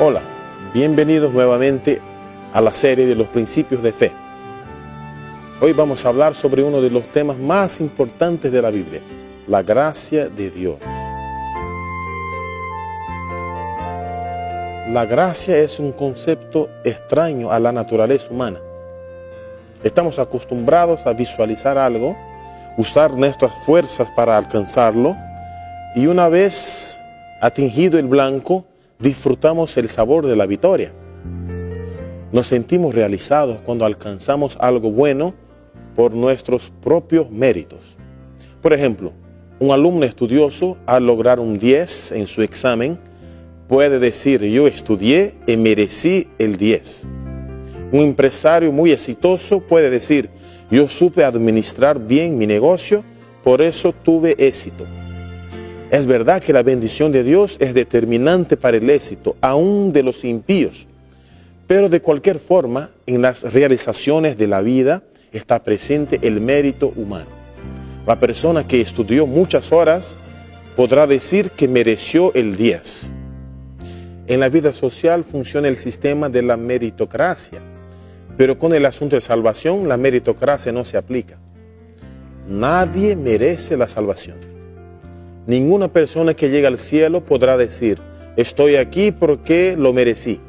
Hola, bienvenidos nuevamente a la serie de los principios de fe. Hoy vamos a hablar sobre uno de los temas más importantes de la Biblia, la gracia de Dios. La gracia es un concepto extraño a la naturaleza humana. Estamos acostumbrados a visualizar algo, usar nuestras fuerzas para alcanzarlo, y una vez atingido el blanco, disfrutamos el sabor de la victoria. Nos sentimos realizados cuando alcanzamos algo bueno por nuestros propios méritos. Por ejemplo, un alumno estudioso al lograr un 10 en su examen puede decir: yo estudié y merecí el 10. Un empresario muy exitoso puede decir: yo supe administrar bien mi negocio, por eso tuve éxito. Es verdad que la bendición de Dios es determinante para el éxito, aún de los impíos. Pero de cualquier forma, en las realizaciones de la vida está presente el mérito humano. La persona que estudió muchas horas podrá decir que mereció el 10. En la vida social funciona el sistema de la meritocracia, pero con el asunto de salvación, la meritocracia no se aplica. Nadie merece la salvación. Ninguna persona que llega al cielo podrá decir: estoy aquí porque lo merecí.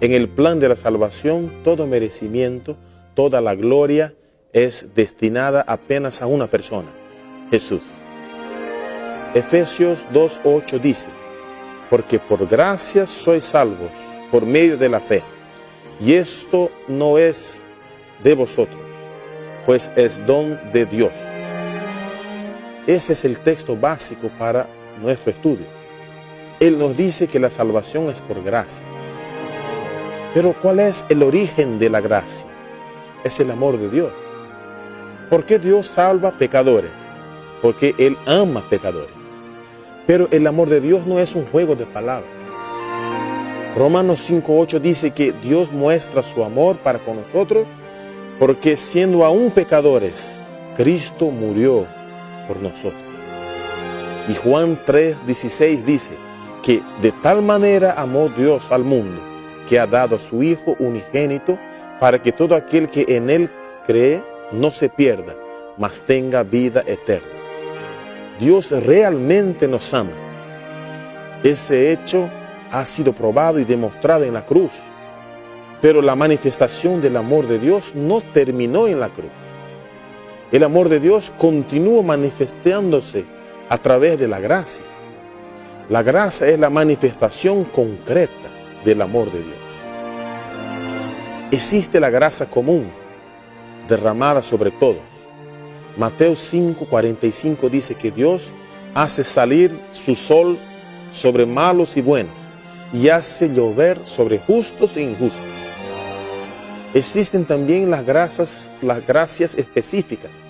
En el plan de la salvación, todo merecimiento, toda la gloria es destinada apenas a una persona: Jesús. Efesios 2:8 dice: porque por gracia sois salvos por medio de la fe, y esto no es de vosotros, pues es don de Dios. Ese es el texto básico para nuestro estudio. Él nos dice que la salvación es por gracia. Pero ¿cuál es el origen de la gracia? Es el amor de Dios. ¿Por qué Dios salva pecadores? Porque Él ama pecadores. Pero el amor de Dios no es un juego de palabras. Romanos 5:8 dice que Dios muestra su amor para con nosotros porque siendo aún pecadores, Cristo murió por nosotros. Y Juan 3:16 dice que de tal manera amó Dios al mundo que ha dado a su Hijo unigénito para que todo aquel que en Él cree no se pierda, mas tenga vida eterna. Dios realmente nos ama. Ese hecho ha sido probado y demostrado en la cruz. Pero la manifestación del amor de Dios no terminó en la cruz. El amor de Dios continúa manifestándose a través de la gracia. La gracia es la manifestación concreta del amor de Dios. Existe la gracia común, derramada sobre todos. Mateo 5:45 dice que Dios hace salir su sol sobre malos y buenos, y hace llover sobre justos e injustos. Existen también las gracias específicas,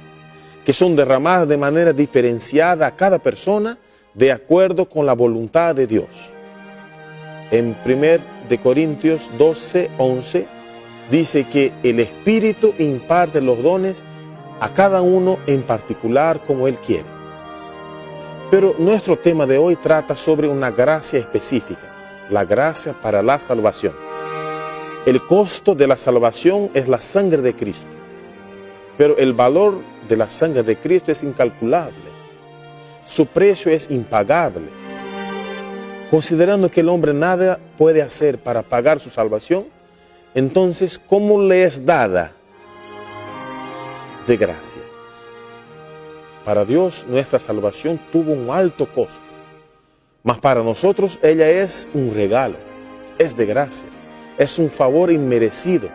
que son derramadas de manera diferenciada a cada persona de acuerdo con la voluntad de Dios. En 1 Corintios 12:11 dice que el Espíritu imparte los dones a cada uno en particular como Él quiere. Pero nuestro tema de hoy trata sobre una gracia específica, la gracia para la salvación. El costo de la salvación es la sangre de Cristo, pero el valor de la sangre de Cristo es incalculable. Su precio es impagable. Considerando que el hombre nada puede hacer para pagar su salvación, entonces, ¿cómo le es dada? De gracia. Para Dios, nuestra salvación tuvo un alto costo, mas para nosotros ella es un regalo, es de gracia. Es un favor inmerecido,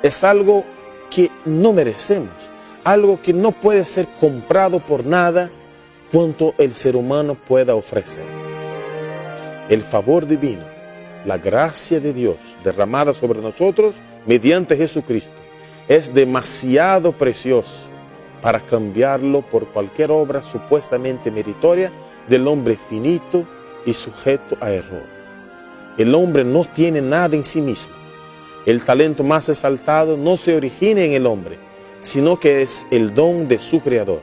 es algo que no merecemos, algo que no puede ser comprado por nada cuanto el ser humano pueda ofrecer. El favor divino, la gracia de Dios derramada sobre nosotros mediante Jesucristo, es demasiado precioso para cambiarlo por cualquier obra supuestamente meritoria del hombre finito y sujeto a error. El hombre no tiene nada en sí mismo. El talento más exaltado no se origina en el hombre, sino que es el don de su Creador.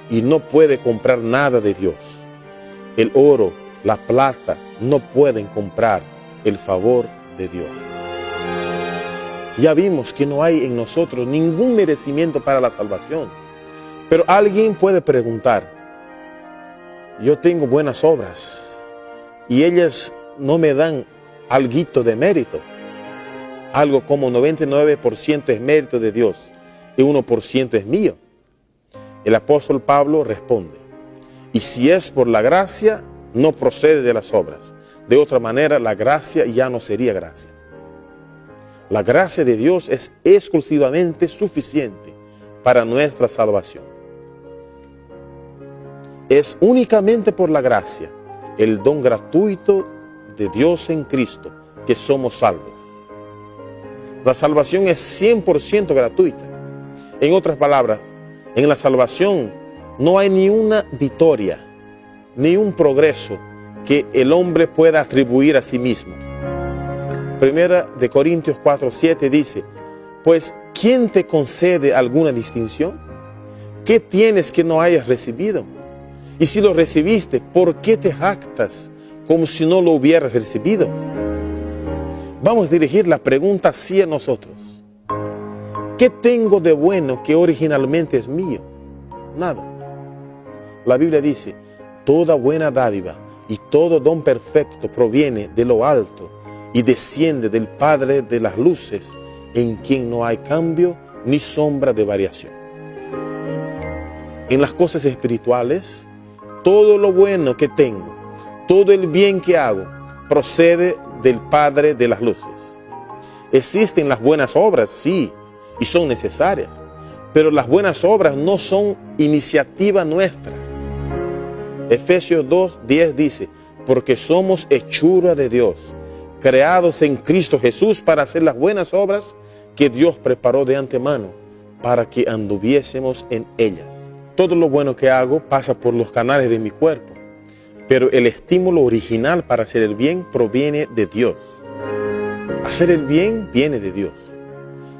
Y no puede comprar nada de Dios. El oro, la plata no pueden comprar el favor de Dios. Ya vimos que no hay en nosotros ningún merecimiento para la salvación. Pero alguien puede preguntar, yo tengo buenas obras y ellas no me dan alguito de mérito. Algo como 99% es mérito de Dios y 1% es mío. El apóstol Pablo responde, y si es por la gracia, no procede de las obras. De otra manera, la gracia ya no sería gracia. La gracia de Dios es exclusivamente suficiente para nuestra salvación. Es únicamente por la gracia, el don gratuito de Dios en Cristo, que somos salvos. La salvación es 100% gratuita. En otras palabras, en la salvación no hay ni una victoria, ni un progreso que el hombre pueda atribuir a sí mismo. Primera de Corintios 4:7 dice, pues ¿quién te concede alguna distinción? ¿Qué tienes que no hayas recibido? Y si lo recibiste, ¿por qué te jactas como si no lo hubieras recibido? Vamos a dirigir la pregunta así a nosotros. ¿Qué tengo de bueno que originalmente es mío? Nada. La Biblia dice, toda buena dádiva y todo don perfecto proviene de lo alto y desciende del Padre de las luces, en quien no hay cambio ni sombra de variación. En las cosas espirituales, todo lo bueno que tengo, todo el bien que hago, procede del Padre de las luces. Existen las buenas obras, sí, y son necesarias, pero las buenas obras no son iniciativa nuestra. Efesios 2:10 dice, porque somos hechura de Dios, creados en Cristo Jesús para hacer las buenas obras que Dios preparó de antemano para que anduviésemos en ellas. Todo lo bueno que hago pasa por los canales de mi cuerpo, pero el estímulo original para hacer el bien proviene de Dios. Hacer el bien viene de Dios.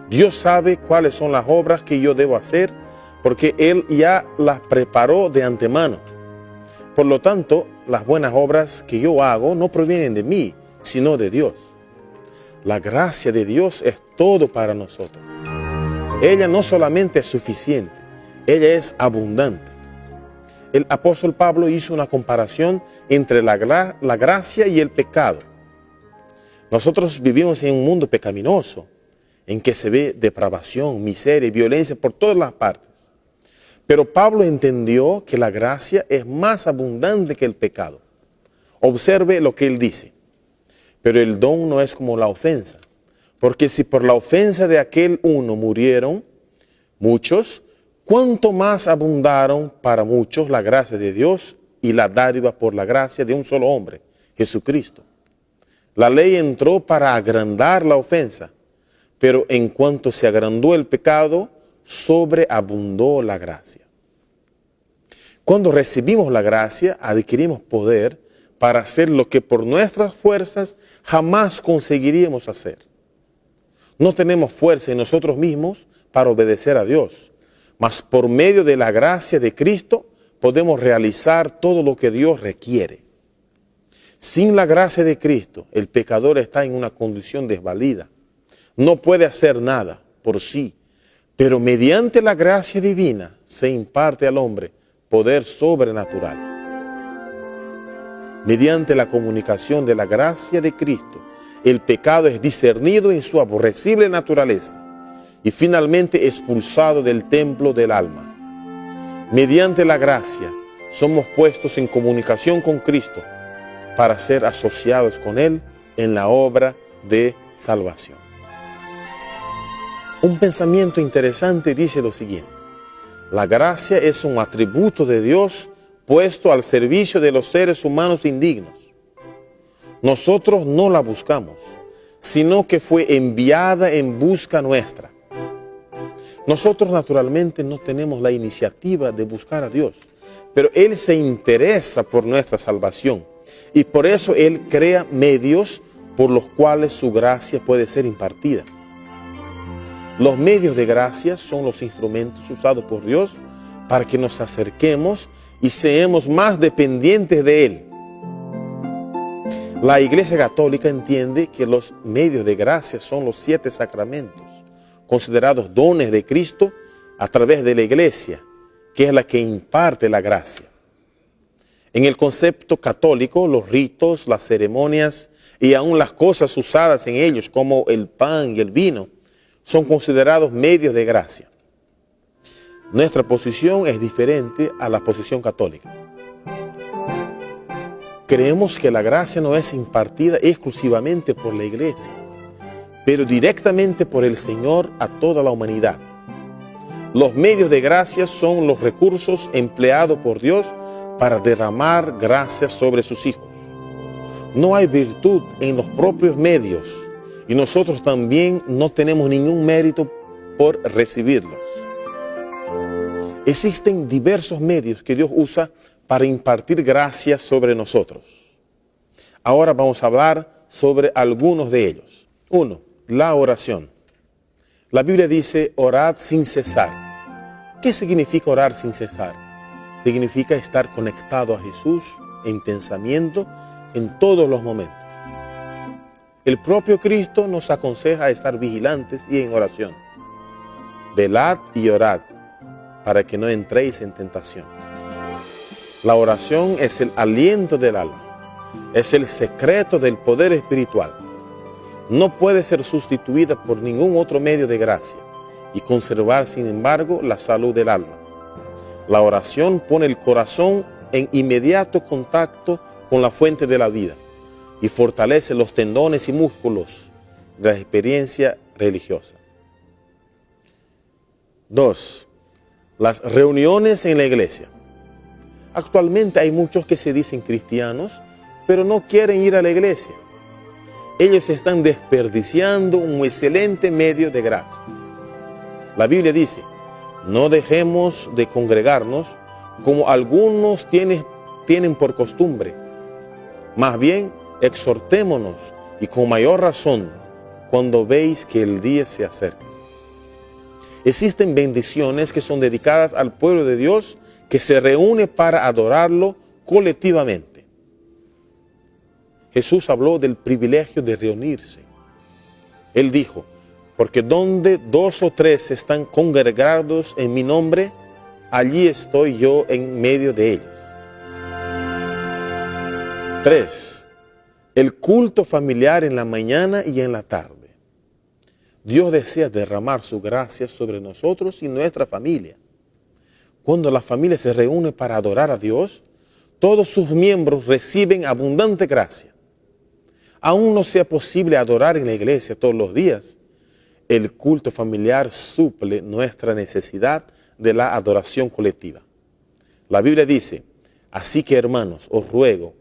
Dios sabe cuáles son las obras que yo debo hacer porque Él ya las preparó de antemano. Por lo tanto, las buenas obras que yo hago no provienen de mí, sino de Dios. La gracia de Dios es todo para nosotros. Ella no solamente es suficiente, ella es abundante. El apóstol Pablo hizo una comparación entre la gracia y el pecado. Nosotros vivimos en un mundo pecaminoso, en que se ve depravación, miseria y violencia por todas las partes. Pero Pablo entendió que la gracia es más abundante que el pecado. Observe lo que él dice. Pero el don no es como la ofensa, porque si por la ofensa de aquel uno murieron muchos, ¿cuánto más abundaron para muchos la gracia de Dios y la dádiva por la gracia de un solo hombre, Jesucristo? La ley entró para agrandar la ofensa, pero en cuanto se agrandó el pecado, sobreabundó la gracia. Cuando recibimos la gracia, adquirimos poder para hacer lo que por nuestras fuerzas jamás conseguiríamos hacer. No tenemos fuerza en nosotros mismos para obedecer a Dios, mas por medio de la gracia de Cristo podemos realizar todo lo que Dios requiere. Sin la gracia de Cristo, el pecador está en una condición desvalida. No puede hacer nada por sí, pero mediante la gracia divina se imparte al hombre poder sobrenatural. Mediante la comunicación de la gracia de Cristo, el pecado es discernido en su aborrecible naturaleza y finalmente expulsado del templo del alma. Mediante la gracia somos puestos en comunicación con Cristo para ser asociados con Él en la obra de salvación. Un pensamiento interesante dice lo siguiente: la gracia es un atributo de Dios puesto al servicio de los seres humanos indignos. Nosotros no la buscamos, sino que fue enviada en busca nuestra. Nosotros naturalmente no tenemos la iniciativa de buscar a Dios, pero Él se interesa por nuestra salvación y por eso Él crea medios por los cuales su gracia puede ser impartida. Los medios de gracia son los instrumentos usados por Dios para que nos acerquemos y seamos más dependientes de Él. La Iglesia Católica entiende que los medios de gracia son los 7 sacramentos, considerados dones de Cristo a través de la Iglesia, que es la que imparte la gracia. En el concepto católico, los ritos, las ceremonias y aún las cosas usadas en ellos, como el pan y el vino, son considerados medios de gracia. Nuestra posición es diferente a la posición católica. Creemos que la gracia no es impartida exclusivamente por la Iglesia, pero directamente por el Señor a toda la humanidad. Los medios de gracia son los recursos empleados por Dios para derramar gracia sobre sus hijos. No hay virtud en los propios medios y nosotros también no tenemos ningún mérito por recibirlos. Existen diversos medios que Dios usa para impartir gracia sobre nosotros. Ahora vamos a hablar sobre algunos de ellos. 1. La oración. La Biblia dice, orad sin cesar. ¿Qué significa orar sin cesar? Significa estar conectado a Jesús en pensamiento en todos los momentos. El propio Cristo nos aconseja estar vigilantes y en oración. Velad y orad para que no entréis en tentación. La oración es el aliento del alma, es el secreto del poder espiritual. No puede ser sustituida por ningún otro medio de gracia y conservar, sin embargo, la salud del alma. La oración pone el corazón en inmediato contacto con la fuente de la vida y fortalece los tendones y músculos de la experiencia religiosa. 2. Las reuniones en la iglesia. Actualmente hay muchos que se dicen cristianos, pero no quieren ir a la iglesia. Ellos están desperdiciando un excelente medio de gracia. La Biblia dice, no dejemos de congregarnos como algunos tienen por costumbre. Más bien, exhortémonos y con mayor razón cuando veis que el día se acerca. Existen bendiciones que son dedicadas al pueblo de Dios que se reúne para adorarlo colectivamente. Jesús habló del privilegio de reunirse. Él dijo, porque donde 2 o 3 están congregados en mi nombre, allí estoy yo en medio de ellos. 3. El culto familiar en la mañana y en la tarde. Dios desea derramar su gracia sobre nosotros y nuestra familia. Cuando la familia se reúne para adorar a Dios, todos sus miembros reciben abundante gracia. Aún no sea posible adorar en la iglesia todos los días, el culto familiar suple nuestra necesidad de la adoración colectiva. La Biblia dice, así que hermanos, os ruego,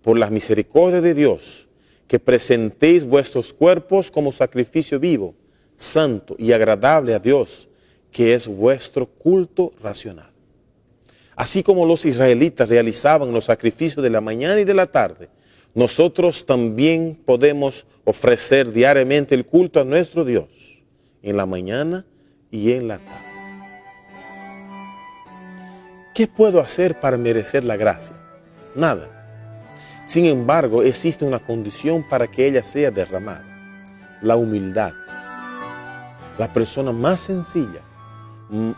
por las misericordias de Dios, que presentéis vuestros cuerpos como sacrificio vivo, santo y agradable a Dios, que es vuestro culto racional. Así como los israelitas realizaban los sacrificios de la mañana y de la tarde, nosotros también podemos ofrecer diariamente el culto a nuestro Dios, en la mañana y en la tarde. ¿Qué puedo hacer para merecer la gracia? Nada. Sin embargo, existe una condición para que ella sea derramada: la humildad. La persona más sencilla,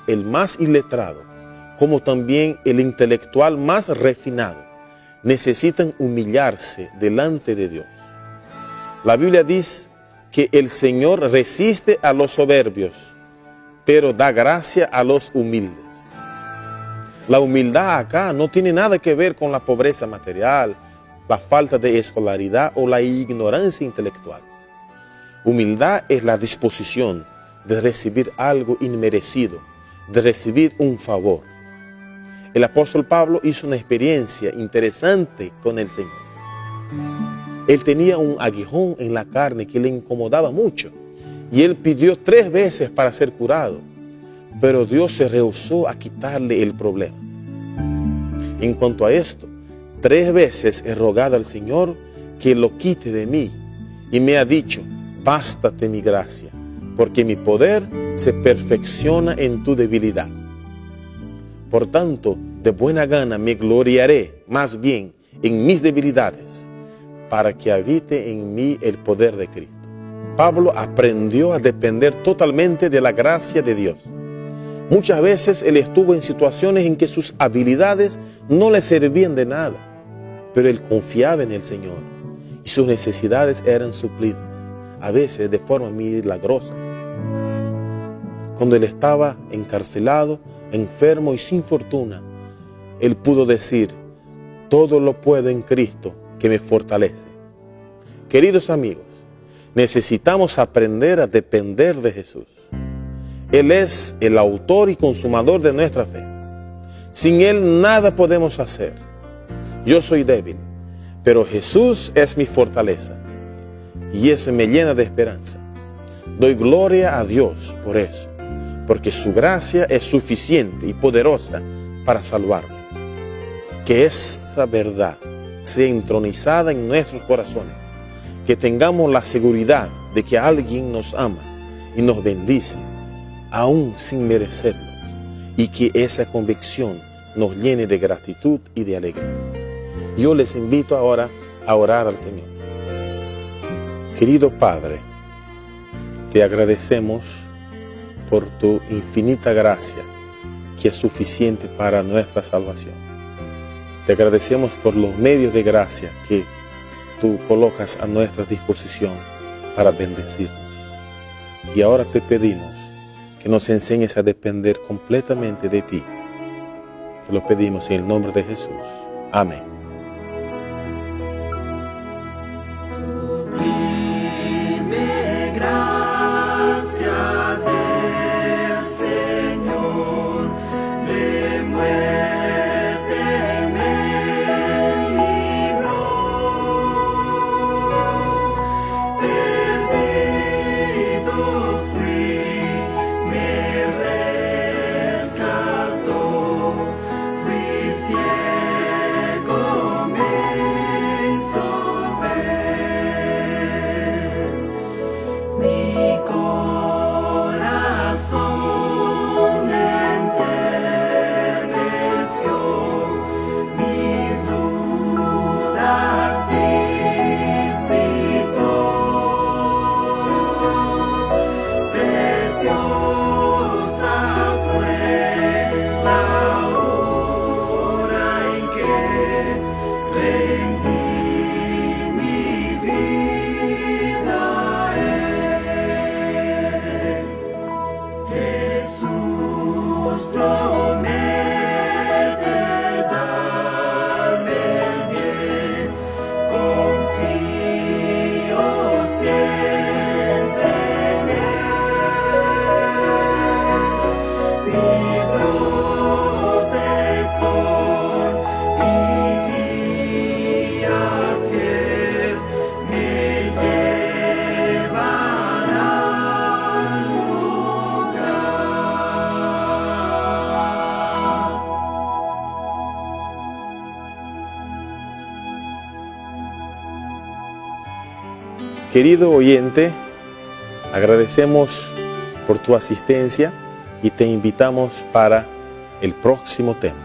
el más iletrado, como también el intelectual más refinado, necesitan humillarse delante de Dios. La Biblia dice que el Señor resiste a los soberbios, pero da gracia a los humildes. La humildad acá no tiene nada que ver con la pobreza material, la falta de escolaridad o la ignorancia intelectual. Humildad es la disposición de recibir algo inmerecido, de recibir un favor. El apóstol Pablo hizo una experiencia interesante con el Señor. Él tenía un aguijón en la carne que le incomodaba mucho y él pidió 3 veces para ser curado, pero Dios se rehusó a quitarle el problema. En cuanto a esto, 3 veces he rogado al Señor que lo quite de mí y me ha dicho, bástate mi gracia, porque mi poder se perfecciona en tu debilidad. Por tanto, de buena gana me gloriaré más bien en mis debilidades, para que habite en mí el poder de Cristo. Pablo aprendió a depender totalmente de la gracia de Dios. Muchas veces él estuvo en situaciones en que sus habilidades no le servían de nada, pero él confiaba en el Señor y sus necesidades eran suplidas, a veces de forma milagrosa. Cuando él estaba encarcelado, enfermo y sin fortuna, él pudo decir: todo lo puedo en Cristo que me fortalece. Queridos amigos, necesitamos aprender a depender de Jesús. Él es el autor y consumador de nuestra fe. Sin Él nada podemos hacer. Yo soy débil, pero Jesús es mi fortaleza y eso me llena de esperanza. Doy gloria a Dios por eso, porque su gracia es suficiente y poderosa para salvarme. Que esta verdad sea entronizada en nuestros corazones, que tengamos la seguridad de que alguien nos ama y nos bendice, aún sin merecerlo, y que esa convicción nos llene de gratitud y de alegría. Yo les invito ahora a orar al Señor. Querido Padre, te agradecemos por tu infinita gracia, que es suficiente para nuestra salvación. Te agradecemos por los medios de gracia que tú colocas a nuestra disposición para bendecirnos. Y ahora te pedimos que nos enseñes a depender completamente de ti. Te lo pedimos en el nombre de Jesús. Amén. Sublime gracia del Señor, de muerte me libró. Perdido fui, me rescató. Fui ciego, me hizo ver. Mi corazón enterneció, mis dudas disipó. Preciosa fue la hora en que rendí mi vida a Él. Jesús promete darme el bien, confío siempre en Él, mi protector y guía fiel, me llevará al lugar. Querido oyente, agradecemos por tu asistencia y te invitamos para el próximo tema.